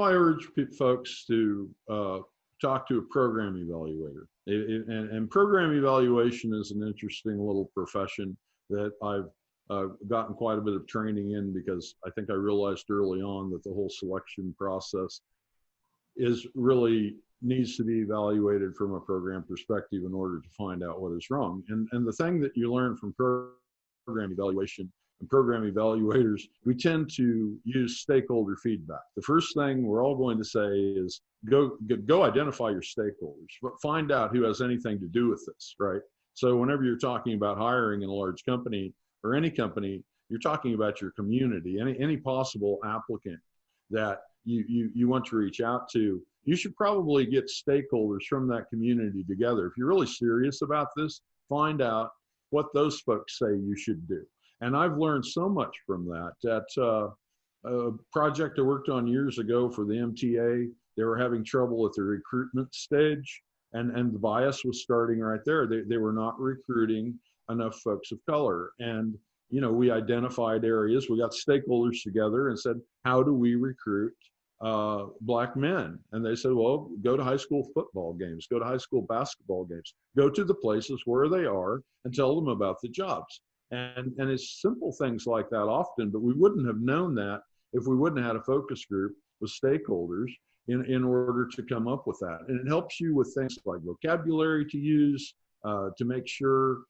I urge folks to talk to a program evaluator. And program evaluation is an interesting little profession that I've gotten quite a bit of training in, because I think I realized early on that the whole selection process really needs to be evaluated from a program perspective in order to find out what is wrong. And the thing that you learn from program evaluation and program evaluators, we tend to use stakeholder feedback. The first thing we're all going to say is go identify your stakeholders, but find out who has anything to do with this, right? So whenever you're talking about hiring in a large company or any company, you're talking about your community, any possible applicant that you want to reach out to. You should probably get stakeholders from that community together. If you're really serious about this, find out what those folks say you should do. And I've learned so much from that. At a project I worked on years ago for the MTA, they were having trouble at the recruitment stage, and the bias was starting right there. They were not recruiting enough folks of color. And we identified areas. We got stakeholders together and said, how do we recruit Black men? And they said, well, go to high school football games, go to high school basketball games, go to the places where they are and tell them about the jobs. And it's simple things like that often, but we wouldn't have known that if we wouldn't have had a focus group with stakeholders in order to come up with that. And it helps you with things like vocabulary to use, to make sure.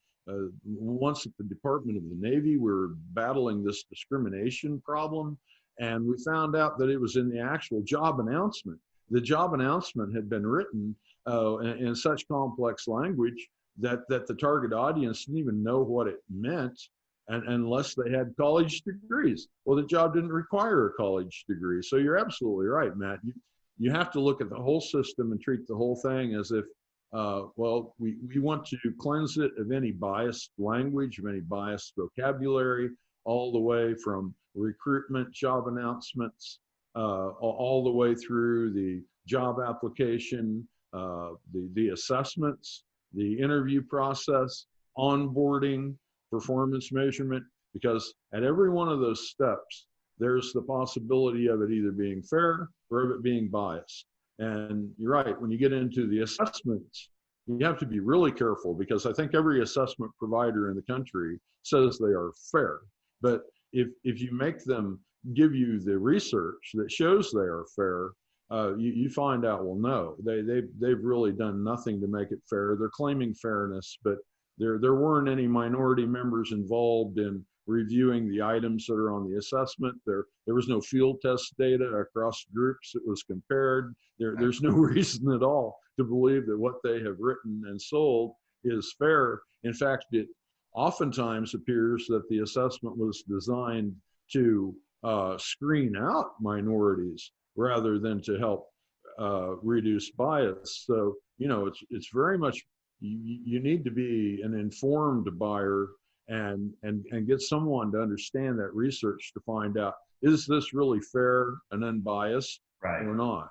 Once at the Department of the Navy, we were battling this discrimination problem, and we found out that it was in the actual job announcement. The job announcement had been written in such complex language that the target audience didn't even know what it meant, unless they had college degrees. Well, the job didn't require a college degree. So you're absolutely right, Matt. You have to look at the whole system and treat the whole thing as if, well, we want to cleanse it of any biased language, of any biased vocabulary, all the way from recruitment job announcements, all the way through the job application, the assessments, the interview process, onboarding, performance measurement, because at every one of those steps, there's the possibility of it either being fair or of it being biased. And you're right, when you get into the assessments, you have to be really careful, because I think every assessment provider in the country says they are fair. But if you make them give you the research that shows they are fair, you find out, well, no, they've really done nothing to make it fair. They're claiming fairness, but there weren't any minority members involved in reviewing the items that are on the assessment. There was no field test data across groups that was compared. There's no reason at all to believe that what they have written and sold is fair. In fact, it oftentimes appears that the assessment was designed to screen out minorities rather than to help reduce bias. So, it's very much, you need to be an informed buyer and get someone to understand that research to find out, is this really fair and unbiased or not?